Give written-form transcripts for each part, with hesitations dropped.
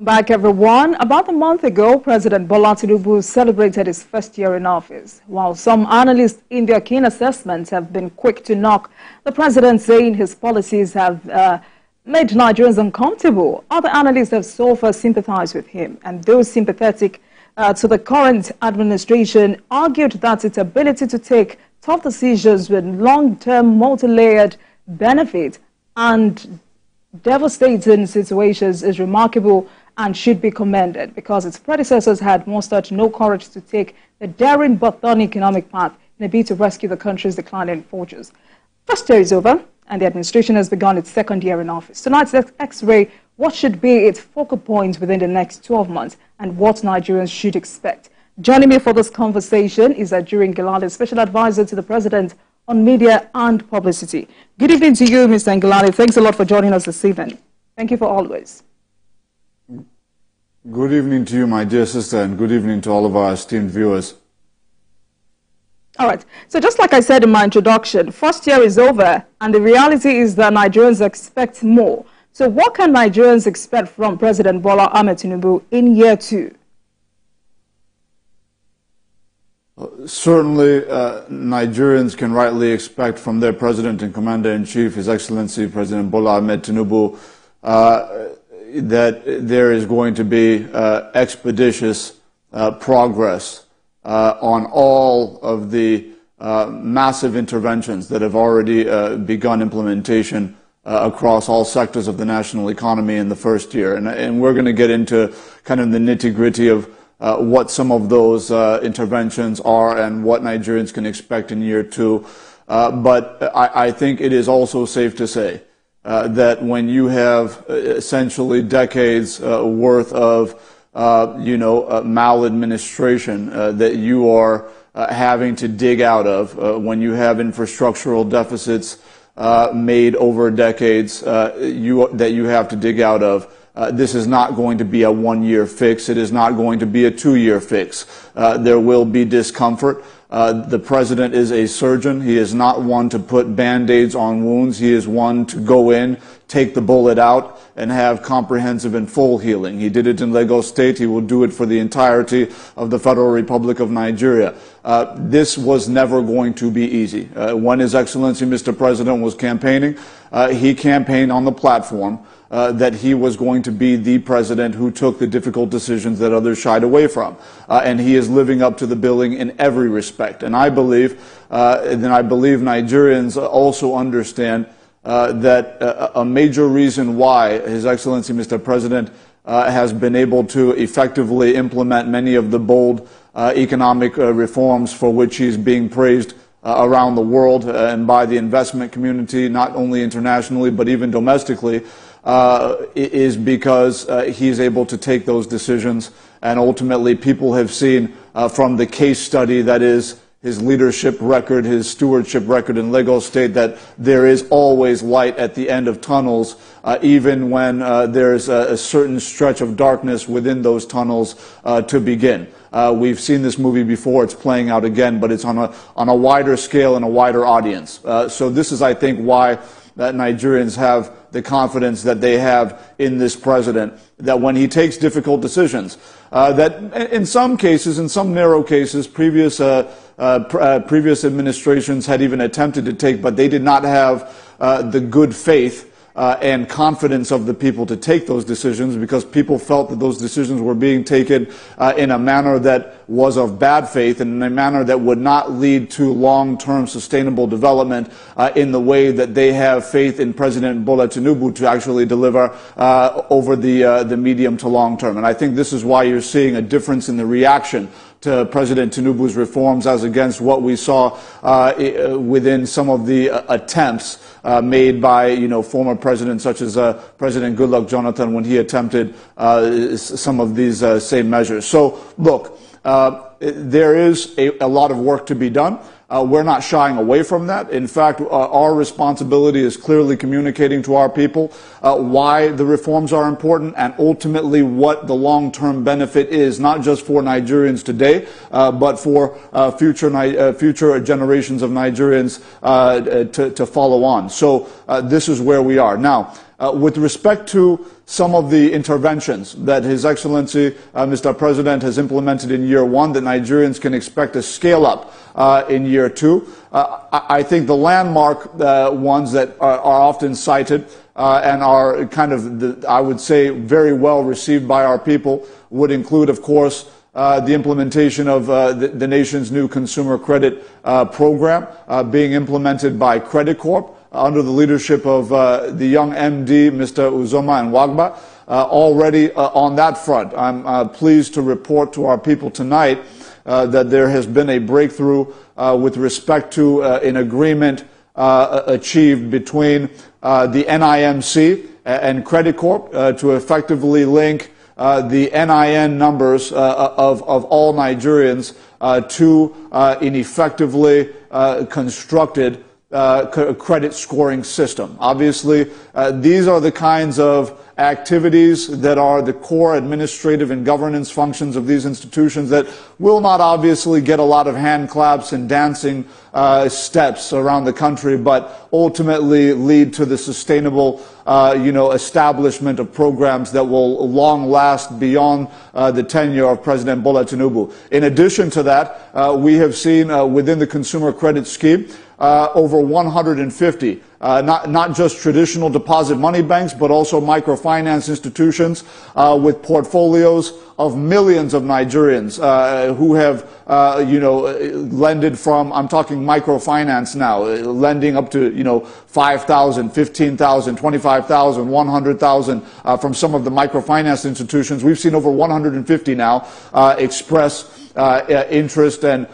Back everyone. About a month ago, President Bola Tinubu celebrated his first year in office. While some analysts in their keen assessments have been quick to knock the president, saying his policies have made Nigerians uncomfortable, other analysts have so far sympathized with him. And those sympathetic to the current administration argued that its ability to take tough decisions with long-term multi-layered benefit and devastating situations is remarkable and should be commended, because its predecessors had mustered no courage to take the daring but thorny economic path in a bid to rescue the country's declining fortunes. First year is over, and the administration has begun its second year in office. Tonight's X-ray, what should be its focal points within the next 12 months, and what Nigerians should expect. Joining me for this conversation is Nigerian Ngilale, Special Advisor to the President on Media and Publicity. Good evening to you, Mr. Ngilale. Thanks a lot for joining us this evening. Thank you for always. Good evening to you, my dear sister, and good evening to all of our esteemed viewers. All right. So just like I said in my introduction, first year is over, and the reality is that Nigerians expect more. So what can Nigerians expect from President Bola Ahmed Tinubu in year two? Certainly, Nigerians can rightly expect from their President and Commander-in-Chief, His Excellency President Bola Ahmed Tinubu, that there is going to be expeditious progress on all of the massive interventions that have already begun implementation across all sectors of the national economy in the first year. And we're going to get into kind of the nitty-gritty of what some of those interventions are and what Nigerians can expect in year two. But I think it is also safe to say that when you have essentially decades worth of maladministration that you are having to dig out of, when you have infrastructural deficits made over decades that you have to dig out of, this is not going to be a one-year fix. It is not going to be a two-year fix. There will be discomfort. The president is a surgeon. He is not one to put Band-Aids on wounds. He is one to go in, take the bullet out, and have comprehensive and full healing. He did it in Lagos State. He will do it for the entirety of the Federal Republic of Nigeria. This was never going to be easy. When His Excellency Mr. President was campaigning, he campaigned on the platform that he was going to be the president who took the difficult decisions that others shied away from. And he is living up to the billing in every respect. And I believe Nigerians also understand that a major reason why His Excellency Mr. President has been able to effectively implement many of the bold economic reforms for which he is being praised around the world and by the investment community, not only internationally but even domestically, is because he is able to take those decisions. And ultimately, people have seen from the case study that is his leadership record, his stewardship record in Lagos State, that there is always light at the end of tunnels, even when there's a certain stretch of darkness within those tunnels to begin. We've seen this movie before. It's playing out again, but it's on a wider scale and a wider audience. So this is, I think, why that Nigerians have the confidence that they have in this president, that when he takes difficult decisions, that in some cases, in some narrow cases, previous administrations had even attempted to take, but they did not have the good faith and confidence of the people to take those decisions, because people felt that those decisions were being taken in a manner that was of bad faith and in a manner that would not lead to long-term sustainable development in the way that they have faith in President Bola Tinubu to actually deliver over the medium to long term. And I think this is why you're seeing a difference in the reaction to President Tinubu's reforms as against what we saw within some of the attempts made by former presidents such as President Goodluck Jonathan when he attempted some of these same measures. So look, there is a lot of work to be done. We're not shying away from that. In fact, our responsibility is clearly communicating to our people why the reforms are important and ultimately what the long-term benefit is, not just for Nigerians today, but for future generations of Nigerians to follow on. So this is where we are. Now, With respect to some of the interventions that His Excellency, Mr. President, has implemented in year one that Nigerians can expect to scale up in year two, I think the landmark ones that are often cited and are kind of, I would say, very well received by our people would include, of course, the implementation of the nation's new consumer credit program being implemented by Credit Corp under the leadership of the young MD, Mr. Uzoma and Wagba. Already on that front, I'm pleased to report to our people tonight that there has been a breakthrough with respect to an agreement achieved between the NIMC and Credit Corp to effectively link the NIN numbers of all Nigerians to an effectively constructed credit scoring system. Obviously, these are the kinds of activities that are the core administrative and governance functions of these institutions that will not obviously get a lot of hand claps and dancing steps around the country, but ultimately lead to the sustainable establishment of programs that will long last beyond the tenure of President Bola Tinubu. In addition to that, we have seen within the consumer credit scheme over 150 not just traditional deposit money banks, but also microfinance institutions with portfolios of millions of Nigerians who have, lended from, I'm talking microfinance now, lending up to, 5,000, 15,000, 25,000, 100,000 from some of the microfinance institutions. We've seen over 150 now express interest and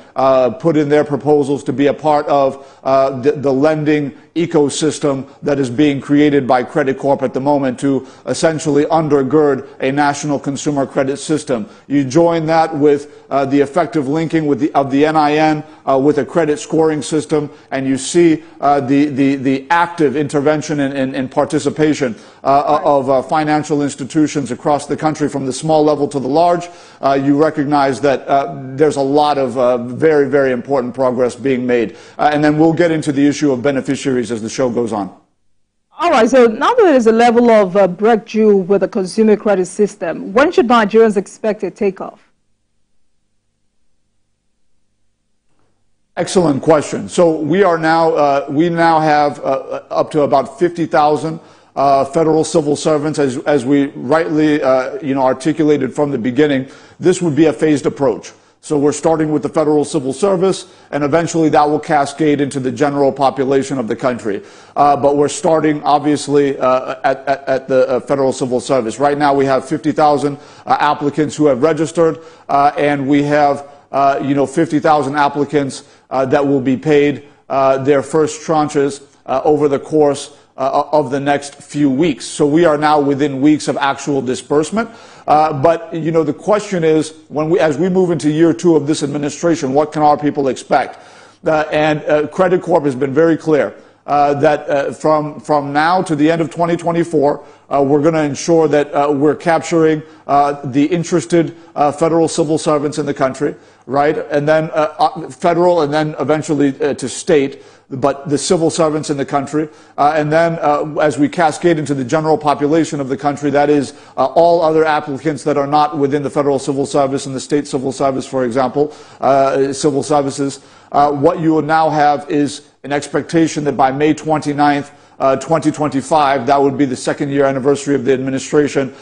put in their proposals to be a part of the lending ecosystem that is being created by Credit Corp at the moment to essentially undergird a national consumer credit system. You join that with the effective linking of the NIN with a credit scoring system, and you see the active intervention and participation of financial institutions across the country from the small level to the large. You recognize that there's a lot of very, very important progress being made. And then we'll get into the issue of beneficiaries as the show goes on. All right, so now that there's a level of breakthrough with the consumer credit system, when should Nigerians expect a takeoff? Excellent question. So we now have up to about 50,000 federal civil servants, as we rightly articulated from the beginning. This would be a phased approach. So we're starting with the federal civil service, and eventually that will cascade into the general population of the country. But we're starting, obviously, at the federal civil service. Right now we have 50,000 applicants who have registered, and we have 50,000 applicants that will be paid their first tranches over the course of the next few weeks. So we are now within weeks of actual disbursement. But the question is, as we move into year two of this administration, what can our people expect? And Credit Corp has been very clear that from now to the end of 2024, we're going to ensure that we're capturing the interested federal civil servants in the country, right? And then federal, and then eventually to state, but the civil servants in the country. And then as we cascade into the general population of the country, that is all other applicants that are not within the federal civil service and the state civil service, for example, civil services. What you will now have is an expectation that by May 29th, 2025, that would be the second year anniversary of the administration,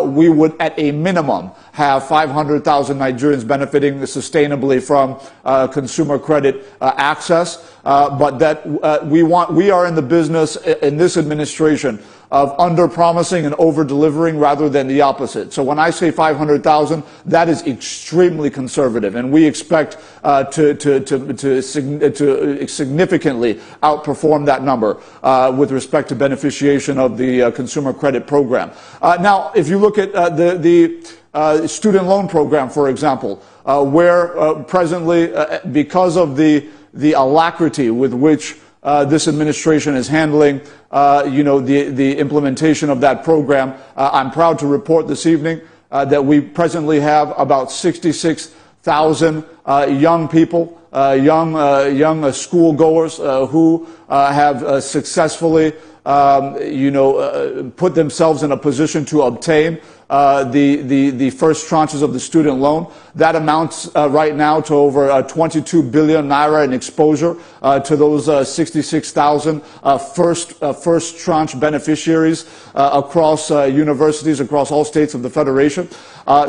we would at a minimum have 500,000 Nigerians benefiting sustainably from consumer credit access, but that we are in the business in this administration of under-promising and over-delivering rather than the opposite. So when I say 500,000, that is extremely conservative, and we expect to significantly outperform that number with respect to beneficiation of the consumer credit program. Now, if you look at the student loan program, for example, where presently, because of the alacrity with which this administration is handling, the implementation of that program, I'm proud to report this evening that we presently have about 66,000 young people, young schoolgoers who have successfully put themselves in a position to obtain the first tranches of the student loan. That amounts right now to over 22 billion naira in exposure to those 66,000 first tranche beneficiaries across universities across all states of the Federation.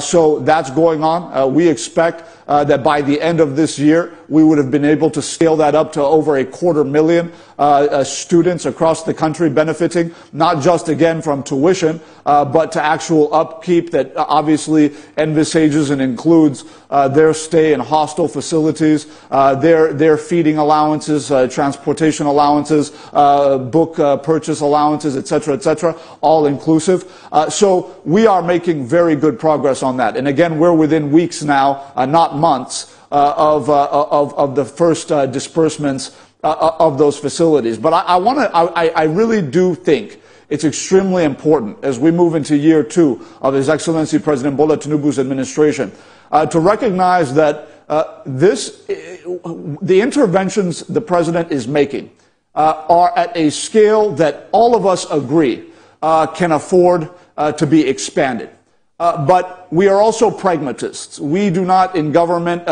So that's going on. We expect that by the end of this year, we would have been able to scale that up to over 250,000 students across the country benefiting, not just again from tuition, but to actual upkeep that obviously envisages and includes their stay in hostel facilities, their feeding allowances, transportation allowances, book purchase allowances, etc., all inclusive. So we are making very good progress on that. And again, we're within weeks now, not months, of the first disbursements of those facilities. But I really do think it's extremely important as we move into year 2 of His Excellency President Bola Tinubu's administration to recognize that the interventions the president is making are at a scale that all of us agree can afford to be expanded. But we are also pragmatists. We do not in government,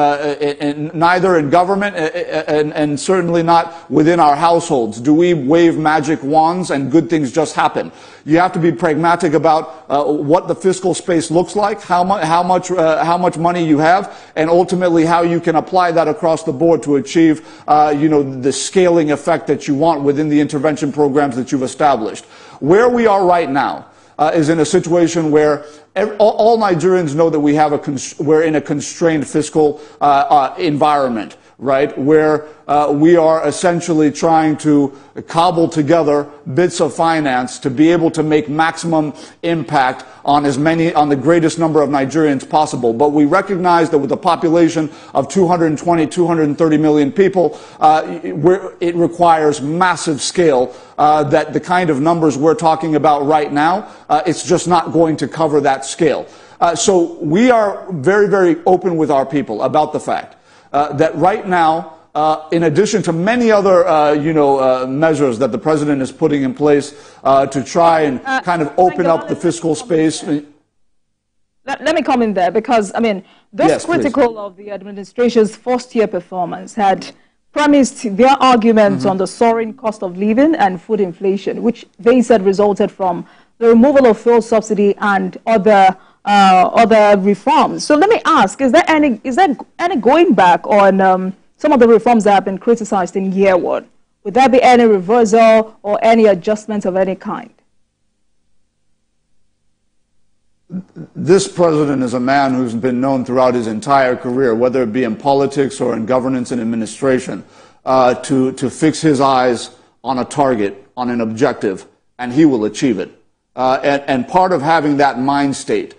neither in government and certainly not within our households, do we wave magic wands and good things just happen. You have to be pragmatic about what the fiscal space looks like, how much money you have, and ultimately how you can apply that across the board to achieve the scaling effect that you want within the intervention programs that you've established. Where we are right now is in a situation where all Nigerians know that we're in a constrained fiscal environment, right? Where we are essentially trying to cobble together bits of finance to be able to make maximum impact on the greatest number of Nigerians possible. But we recognize that with a population of 220, 230 million people, it requires massive scale, that the kind of numbers we're talking about right now, it's just not going to cover that scale. So we are very, very open with our people about the fact that right now, in addition to many other, measures that the president is putting in place to try and kind of open up the fiscal space. Let me come in there because, I mean, those yes, critical please. of the administration's first-year performance had premised their arguments on the soaring cost of living and food inflation, which they said resulted from the removal of fuel subsidy and other reforms. So let me ask: is there any going back on some of the reforms that have been criticized in year 1? Would there be any reversal or any adjustments of any kind? This president is a man who's been known throughout his entire career, whether it be in politics or in governance and administration, to fix his eyes on a target, on an objective, and he will achieve it. And part of having that mind state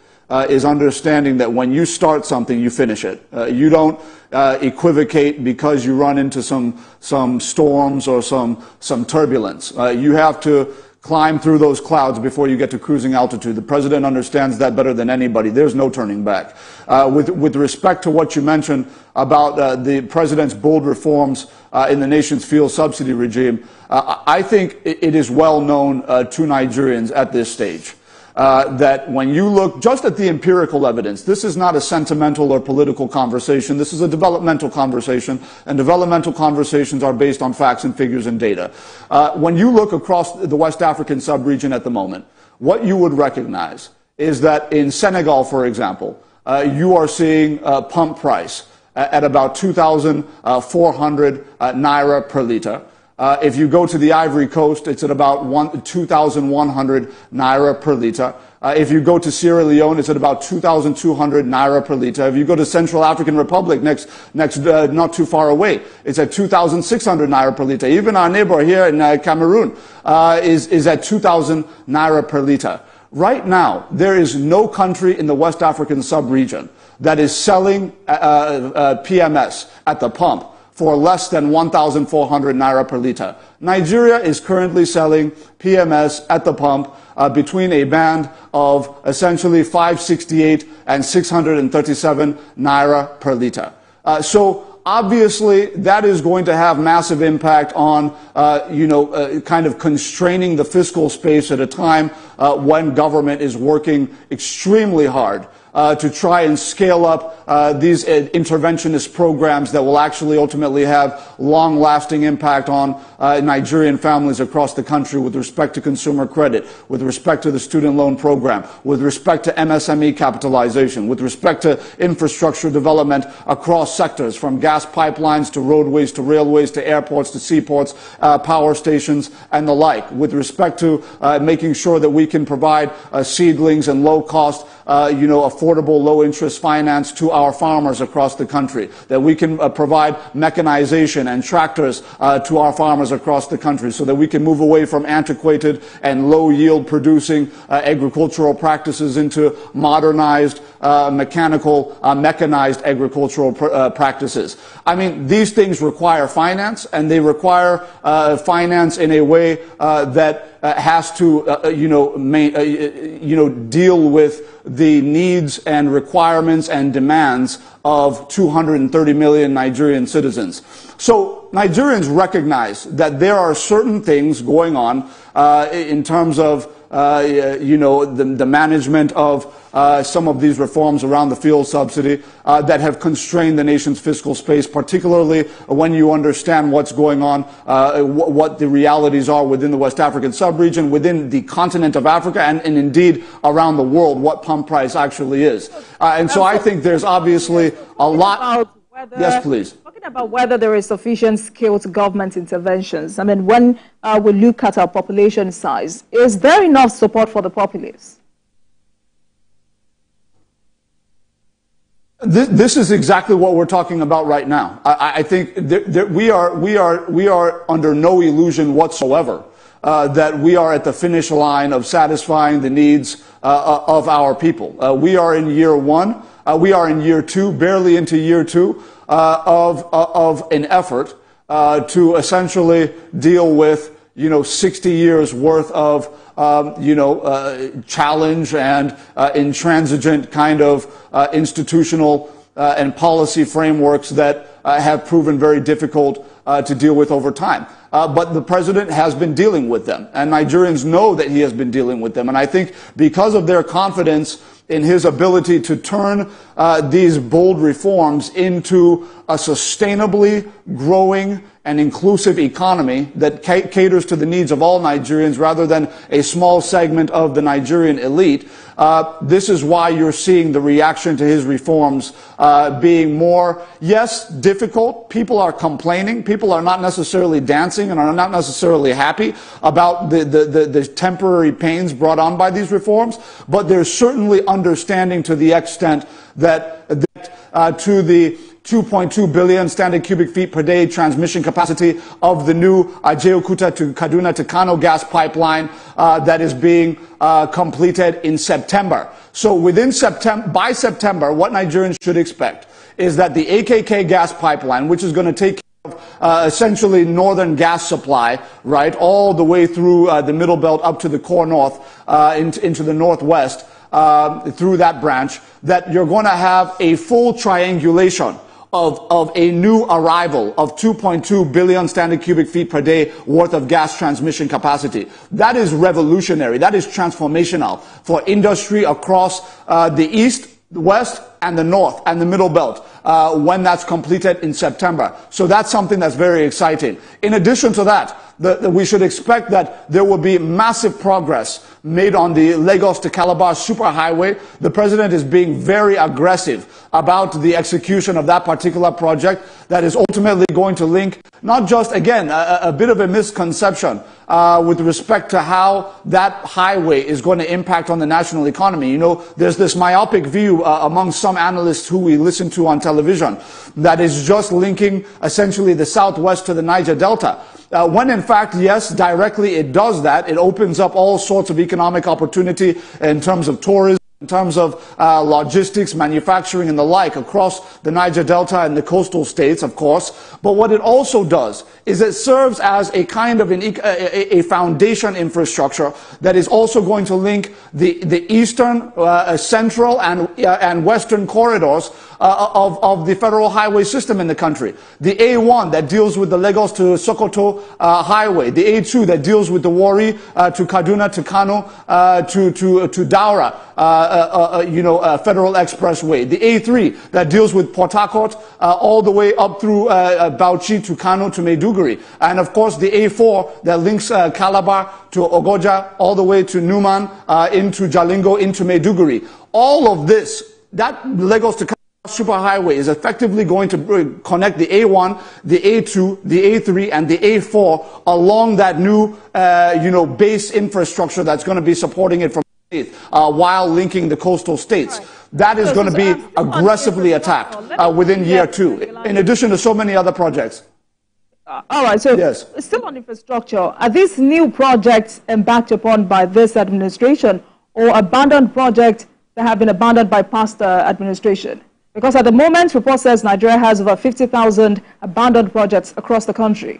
is understanding that when you start something, you finish it. You don't equivocate because you run into some storms or some turbulence. You have to climb through those clouds before you get to cruising altitude. The president understands that better than anybody. There's no turning back. With respect to what you mentioned about the president's bold reforms in the nation's fuel subsidy regime, I think it is well known to Nigerians at this stage that when you look just at the empirical evidence, this is not a sentimental or political conversation. This is a developmental conversation, and developmental conversations are based on facts and figures and data. When you look across the West African sub-region at the moment, what you would recognize is that in Senegal, for example, you are seeing pump price at about 2,400 naira per liter. If you go to the Ivory Coast, it's at about 2,100 naira per liter. If you go to Sierra Leone, it's at about 2,200 naira per liter. If you go to Central African Republic, next not too far away, it's at 2,600 naira per liter. Even our neighbor here in Cameroon is at 2,000 naira per liter. Right now, there is no country in the West African sub-region that is selling PMS at the pump for less than 1,400 naira per liter. Nigeria is currently selling PMS at the pump between a band of essentially 568 and 637 naira per liter. So obviously that is going to have massive impact on, kind of constraining the fiscal space at a time when government is working extremely hard to try and scale up these interventionist programs that will actually ultimately have long-lasting impact on Nigerian families across the country with respect to consumer credit, with respect to the student loan program, with respect to MSME capitalization, with respect to infrastructure development across sectors, from gas pipelines to roadways to railways to airports to seaports, power stations and the like, with respect to making sure that we can provide seedlings and low-cost affordable low-interest finance to our farmers across the country, that we can provide mechanization and tractors to our farmers across the country so that we can move away from antiquated and low-yield producing agricultural practices into modernized, mechanized agricultural practices. I mean, these things require finance, and they require finance in a way that has to, deal with the needs and requirements and demands of 230 million Nigerian citizens. So Nigerians recognize that there are certain things going on in terms of the management of some of these reforms around the fuel subsidy that have constrained the nation's fiscal space, particularly when you understand what's going on, what the realities are within the West African sub-region, within the continent of Africa, and indeed around the world, what pump price actually is. And so I think there's obviously a lot. Yes, please. Talking about whether there is sufficient scale to government interventions. I mean, when we look at our population size, is there enough support for the populace? This is exactly what we're talking about right now. I think we are under no illusion whatsoever that we are at the finish line of satisfying the needs of our people. We are in year one. We are in year two, barely into year two, of an effort to essentially deal with 60 years worth of challenge and intransigent kind of institutional and policy frameworks that have proven very difficult to deal with over time. But the president has been dealing with them, and Nigerians know that he has been dealing with them. And I think because of their confidence in his ability to turn these bold reforms into a sustainably growing and inclusive economy that caters to the needs of all Nigerians rather than a small segment of the Nigerian elite, this is why you're seeing the reaction to his reforms being more, yes, difficult. People are complaining. People are not necessarily dancing and are not necessarily happy about the temporary pains brought on by these reforms, but there's certainly understanding to the extent that to the 2.2 billion standard cubic feet per day transmission capacity of the new Ajaokuta to Kaduna to Kano gas pipeline that is being completed in September. So by September, what Nigerians should expect is that the AKK gas pipeline, which is going to take care of essentially northern gas supply, right, all the way through the Middle Belt up to the core north, into the northwest, through that branch, that you're going to have a full triangulation of a new arrival of 2.2 billion standard cubic feet per day worth of gas transmission capacity. That is revolutionary. That is transformational for industry across the east, the west, and the north, and the Middle Belt, when that's completed in September. So that's something that's very exciting. In addition to that, we should expect that there will be massive progress made on the Lagos to Calabar superhighway. The president is being very aggressive about the execution of that particular project that is ultimately going to link not just, again, a bit of a misconception with respect to how that highway is going to impact on the national economy. There's this myopic view among some analysts who we listen to on television that is just linking essentially the southwest to the Niger Delta. When in fact, yes, directly it does that. It opens up all sorts of economic opportunity in terms of tourism, in terms of logistics, manufacturing, and the like across the Niger Delta and the coastal states, of course. But what it also does is it serves as a kind of a foundation infrastructure that is also going to link the eastern, central, and western corridors of the federal highway system in the country. The A1 that deals with the Lagos to Sokoto highway, the A2 that deals with the Warri to Kaduna to Kano to Daura, Federal Expressway, the A3 that deals with Port Harcourt all the way up through Bauchi to Kano to Maiduguri, and of course the A4 that links Calabar to Ogoja all the way to Numan, into Jalingo, into Maiduguri. All of this, that Lagos to superhighway is effectively going to connect the A1, the A2, the A3, and the A4 along that new, base infrastructure that's going to be supporting it from while linking the coastal states. Right. That is going to be aggressively attacked within year 2, in addition to so many other projects. All right, so yes. Still on infrastructure, are these new projects embarked upon by this administration or abandoned projects that have been abandoned by past administration? Because at the moment, report says Nigeria has over 50,000 abandoned projects across the country.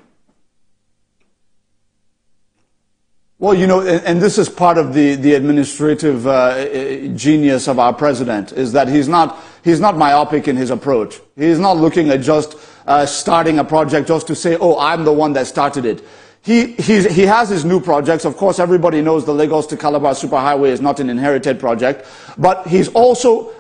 Well, and this is part of the administrative genius of our president, is that he's not myopic in his approach. He's not looking at just starting a project just to say, oh, I'm the one that started it. He has his new projects. Of course, everybody knows the Lagos to Calabar superhighway is not an inherited project, but he's also,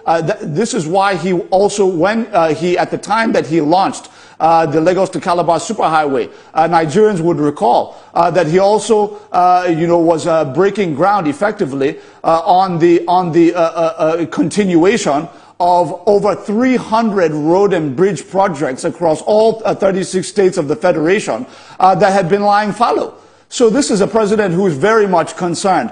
this is why he also, when at the time that he launched the Lagos to Calabar superhighway, Nigerians would recall that he also, was breaking ground effectively on the continuation of over 300 road and bridge projects across all 36 states of the Federation that had been lying fallow. So this is a president who is very much concerned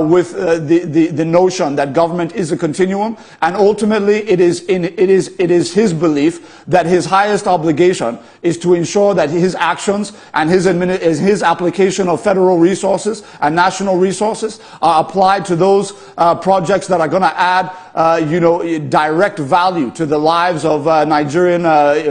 with the notion that government is a continuum, and ultimately it is his belief that his highest obligation is to ensure that his actions and his application of federal resources and national resources are applied to those projects that are going to add direct value to the lives of Nigerian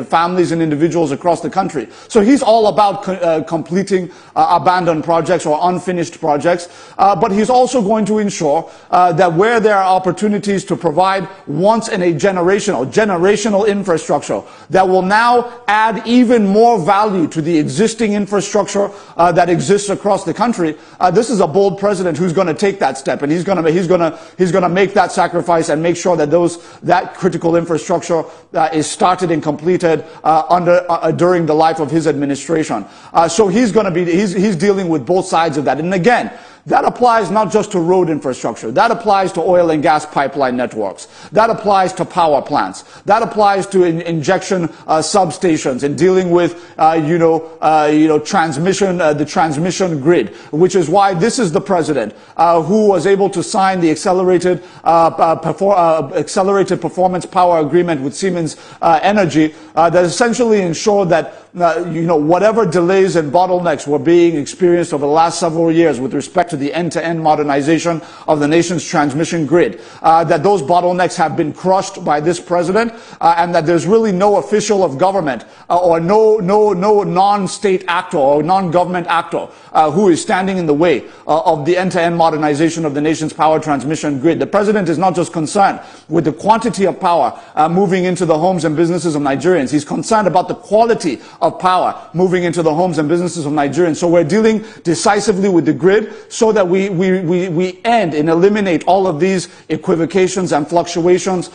families and individuals across the country. So he's all about completing abandoned projects or unfinished projects, but he's also going to ensure that where there are opportunities to provide once in a generational infrastructure that will now add even more value to the existing infrastructure that exists across the country, this is a bold president who's going to take that step, and he's going to make that sacrifice and make sure that that critical infrastructure is started and completed during the life of his administration. So he's dealing with both sides of that. And again, that applies not just to road infrastructure. That applies to oil and gas pipeline networks. That applies to power plants. That applies to injection substations and dealing with, transmission, the transmission grid, which is why this is the president who was able to sign the accelerated performance power agreement with Siemens Energy that essentially ensured that whatever delays and bottlenecks were being experienced over the last several years with respect to the end-to-end modernization of the nation's transmission grid, that those bottlenecks have been crushed by this president, and that there's really no official of government or no non-state actor or non-government actor who is standing in the way of the end-to-end modernization of the nation's power transmission grid. The president is not just concerned with the quantity of power moving into the homes and businesses of Nigerians. He's concerned about the quality of power moving into the homes and businesses of Nigerians. So we're dealing decisively with the grid so that we end and eliminate all of these equivocations and fluctuations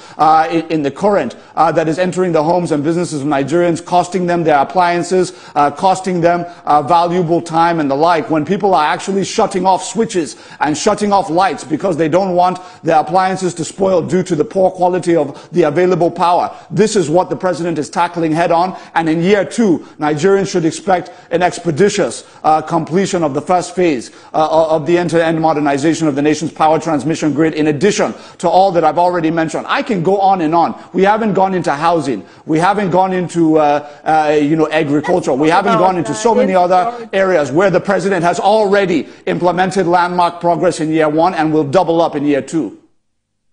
in the current that is entering the homes and businesses of Nigerians, costing them their appliances, costing them valuable time and the like, when people are actually shutting off switches and shutting off lights because they don't want their appliances to spoil due to the poor quality of the available power. This is what the president is tackling head on, and in year 2, Nigerians should expect an expeditious completion of the first phase of the end-to-end modernization of the nation's power transmission grid, in addition to all that I've already mentioned. I can go on and on. We haven't gone into housing. We haven't gone into, agriculture. We haven't gone into so many other areas where the president has already implemented landmark progress in year 1 and will double up in year 2.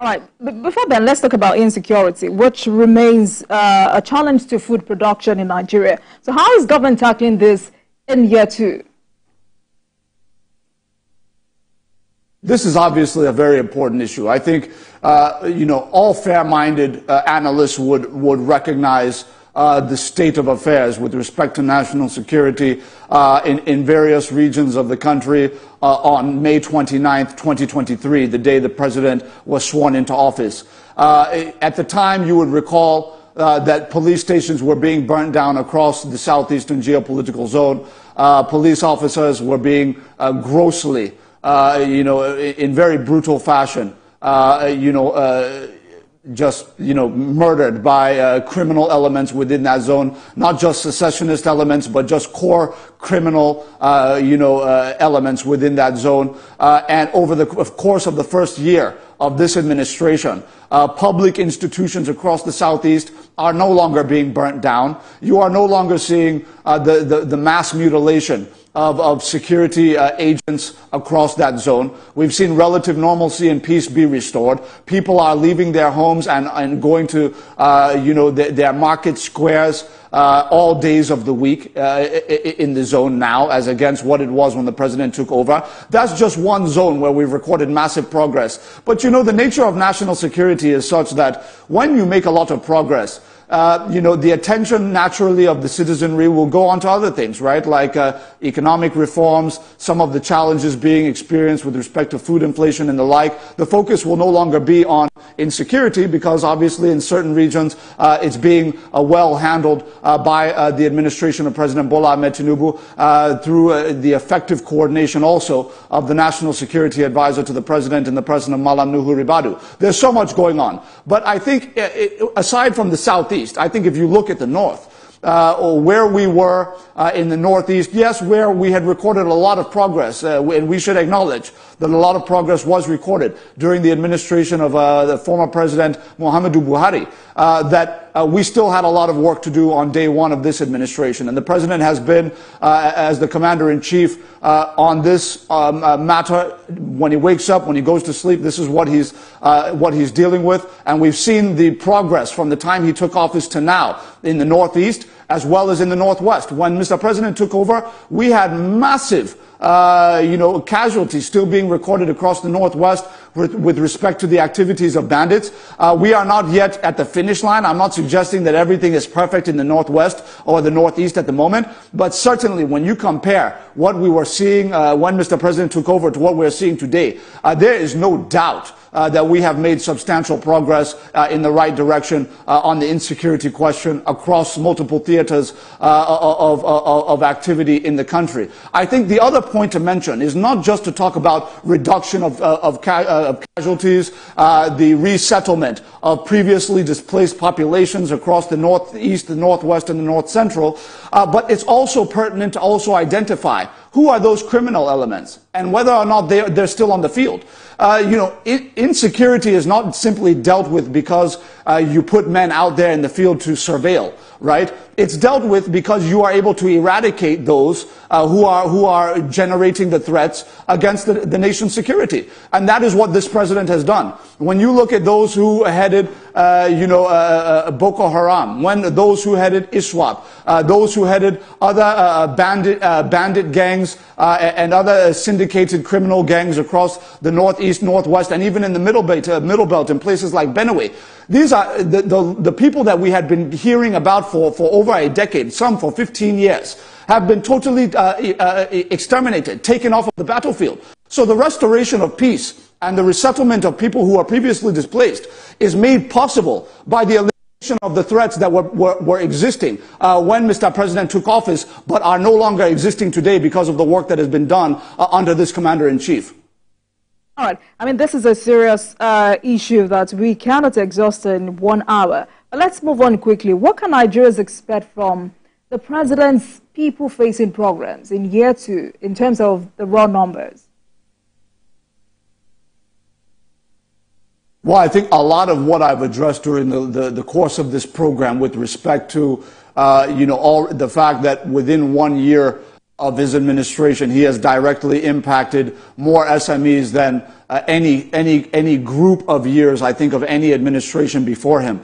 All right. Before then, let's talk about insecurity, which remains a challenge to food production in Nigeria. So how is government tackling this in year two? This is obviously a very important issue. I think, all fair-minded analysts would recognize the state of affairs with respect to national security in various regions of the country on May 29th, 2023, the day the president was sworn into office. At the time, you would recall that police stations were being burnt down across the southeastern geopolitical zone. Police officers were being grossly, in very brutal fashion, murdered by criminal elements within that zone, not just secessionist elements, but just core criminal, elements within that zone. And over the course of the first year of this administration, public institutions across the Southeast are no longer being burnt down. You are no longer seeing the mass mutilation of security agents across that zone. We've seen relative normalcy and peace be restored. People are leaving their homes and going to, their market squares all days of the week in the zone now, as against what it was when the president took over. That's just one zone where we've recorded massive progress. But the nature of national security is such that when you make a lot of progress, the attention naturally of the citizenry will go on to other things, right? Like economic reforms, some of the challenges being experienced with respect to food inflation and the like. The focus will no longer be on insecurity because obviously in certain regions it's being well handled by the administration of President Bola Ahmed Tinubu through the effective coordination also of the National Security Advisor to the President and the person of Malam Nuhu Ribadu. There's so much going on. But I think aside from the Southeast, I think if you look at the North, or where we were in the Northeast, yes, where we had recorded a lot of progress, and we should acknowledge that a lot of progress was recorded during the administration of the former President Muhammadu Buhari, that we still had a lot of work to do on day one of this administration. And the President has been, as the Commander-in-Chief, on this matter. When he wakes up, when he goes to sleep, this is what he's dealing with. And we've seen the progress from the time he took office to now in the Northeast, as well as in the Northwest. When Mr. President took over, we had massive casualties still being recorded across the Northwest with respect to the activities of bandits. We are not yet at the finish line. I'm not suggesting that everything is perfect in the Northwest or the Northeast at the moment, but certainly when you compare what we were seeing when Mr. President took over to what we're seeing today, there is no doubt that we have made substantial progress in the right direction on the insecurity question across multiple theaters of activity in the country. I think the other point to mention is not just to talk about reduction of casualties, the resettlement of previously displaced populations across the Northeast, the Northwest, and the North Central, but it's also pertinent to also identify who are those criminal elements and whether or not they're still on the field. Insecurity is not simply dealt with because you put men out there in the field to surveil, right? It's dealt with because you are able to eradicate those who are generating the threats against the nation's security. And that is what this president has done. When you look at those who headed, Boko Haram, those who headed ISWAP, those who headed other bandit gangs and other syndicated criminal gangs across the Northeast, Northwest, and even in the Middle Belt in places like Benue. These are the people that we had been hearing about for over a decade, some for 15 years, have been totally exterminated, taken off of the battlefield. So the restoration of peace and the resettlement of people who are previously displaced is made possible by the elimination of the threats that were existing when Mr. President took office, but are no longer existing today because of the work that has been done under this Commander-in-Chief. All right. I mean, this is a serious issue that we cannot exhaust in 1 hour. But let's move on quickly. What can Nigerians expect from the president's people-facing programs in year two in terms of the raw numbers? Well, I think a lot of what I've addressed during the course of this program with respect to, all the fact that within 1 year, of his administration, he has directly impacted more SMEs than any group of years, I think, of any administration before him.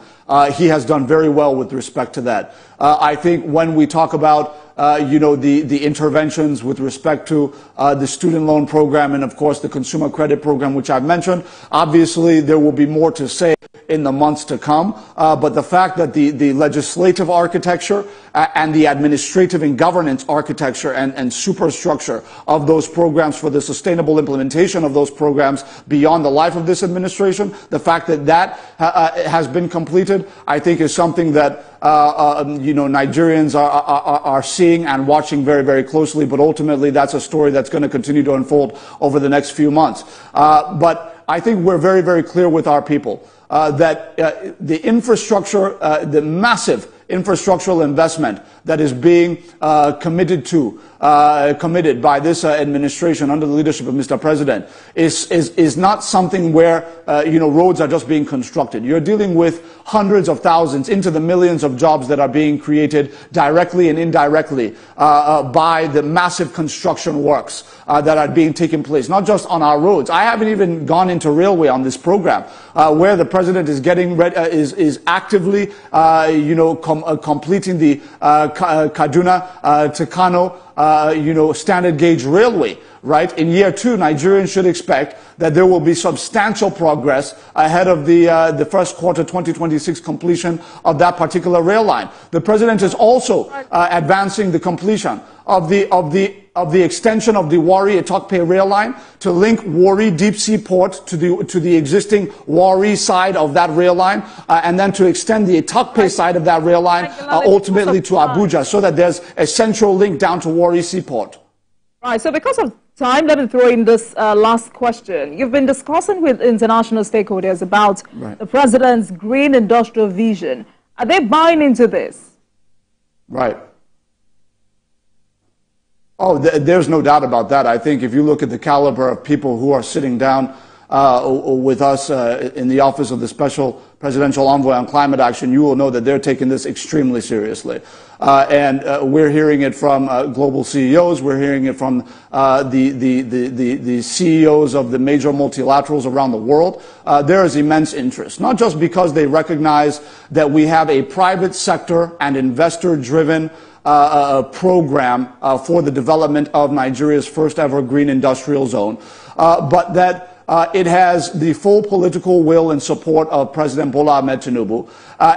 He has done very well with respect to that. I think when we talk about the interventions with respect to the student loan program and, of course, the consumer credit program, which I've mentioned, obviously there will be more to say in the months to come. But the fact that the legislative architecture and the administrative and governance architecture and superstructure of those programs for the sustainable implementation of those programs beyond the life of this administration, the fact that that has been completed, I think is something that Nigerians are seeing and watching very, very closely. But ultimately, that's a story that's going to continue to unfold over the next few months. But I think we're very, very clear with our people that the infrastructure, the massive infrastructural investment that is being committed by this administration under the leadership of Mr. President is not something where roads are just being constructed. You're dealing with hundreds of thousands into the millions of jobs that are being created directly and indirectly by the massive construction works that are being taken place, not just on our roads. I haven't even gone into railway on this program, where the president is getting is actively completing the Kaduna to Kano standard gauge railway. Right? In year 2, Nigerians should expect that there will be substantial progress ahead of the first quarter 2026 completion of that particular rail line. The president is also advancing the completion of the extension of the Warri-Etokpe rail line to link Warri Deep Sea Port to the existing Warri side of that rail line, and then to extend the Etokpe side of that rail line ultimately to Abuja, so that there's a central link down to Warri Seaport. Right. So because of time, let me throw in this last question. You've been discussing with international stakeholders about the president's green industrial vision. Are they buying into this? Right. Oh, there's no doubt about that. I think if you look at the caliber of people who are sitting down with us in the office of the Special Presidential Envoy on Climate Action, you will know that they're taking this extremely seriously. And we're hearing it from global CEOs. We're hearing it from the CEOs of the major multilaterals around the world. There is immense interest, not just because they recognize that we have a private sector and investor-driven program for the development of Nigeria's first ever green industrial zone, but that it has the full political will and support of President Bola Ahmed Tinubu,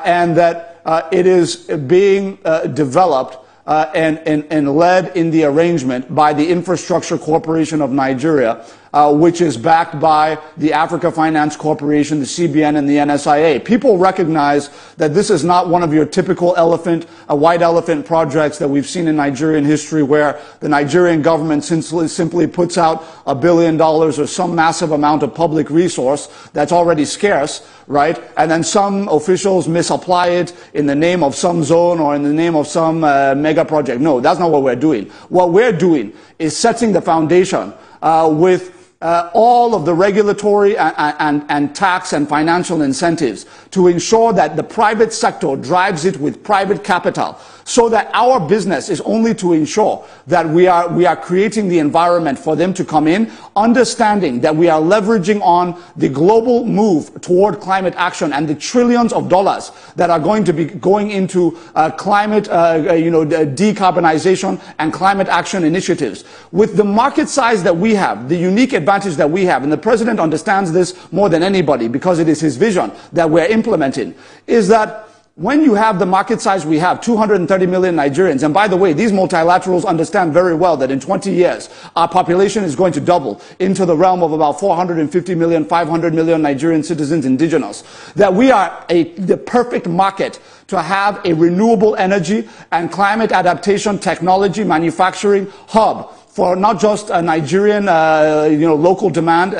and that it is being developed and led in the arrangement by the Infrastructure Corporation of Nigeria, which is backed by the Africa Finance Corporation, the CBN, and the NSIA. People recognize that this is not one of your typical white elephant projects that we've seen in Nigerian history, where the Nigerian government simply puts out $1 billion or some massive amount of public resource that's already scarce, right? And then some officials misapply it in the name of some zone or in the name of some mega project. No, that's not what we're doing. What we're doing is setting the foundation with all of the regulatory and tax and financial incentives to ensure that the private sector drives it with private capital, so that our business is only to ensure that we are creating the environment for them to come in, understanding that we are leveraging on the global move toward climate action and the trillions of dollars that are going to be going into climate decarbonization and climate action initiatives. With the market size that we have, the unique advantage that we have, and the president understands this more than anybody because it is his vision that we're implementing, is that when you have the market size we have, 230 million Nigerians, and by the way, these multilaterals understand very well that in 20 years, our population is going to double into the realm of about 450 million, 500 million Nigerian citizens indigenous, that we are the perfect market to have a renewable energy and climate adaptation technology manufacturing hub for not just a Nigerian, local demand,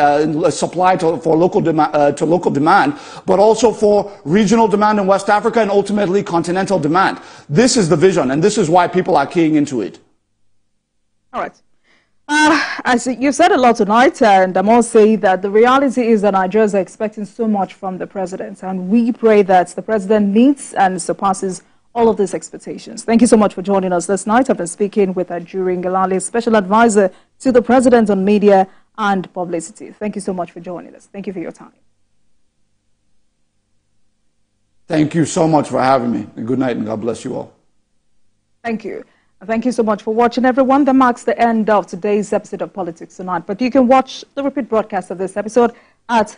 supply for local demand, but also for regional demand in West Africa and ultimately continental demand. This is the vision, and this is why people are keying into it. All right. As you said a lot tonight, and I must say that the reality is that Nigerians are expecting so much from the president, and we pray that the president meets and surpasses all of these expectations. Thank you so much for joining us this night. I've been speaking with Ajuri Ngalale, Special Advisor to the President on Media and Publicity. Thank you so much for joining us. Thank you for your time. Thank you so much for having me. And good night, and God bless you all. Thank you. Thank you so much for watching, everyone. That marks the end of today's episode of Politics Tonight. But you can watch the repeat broadcast of this episode at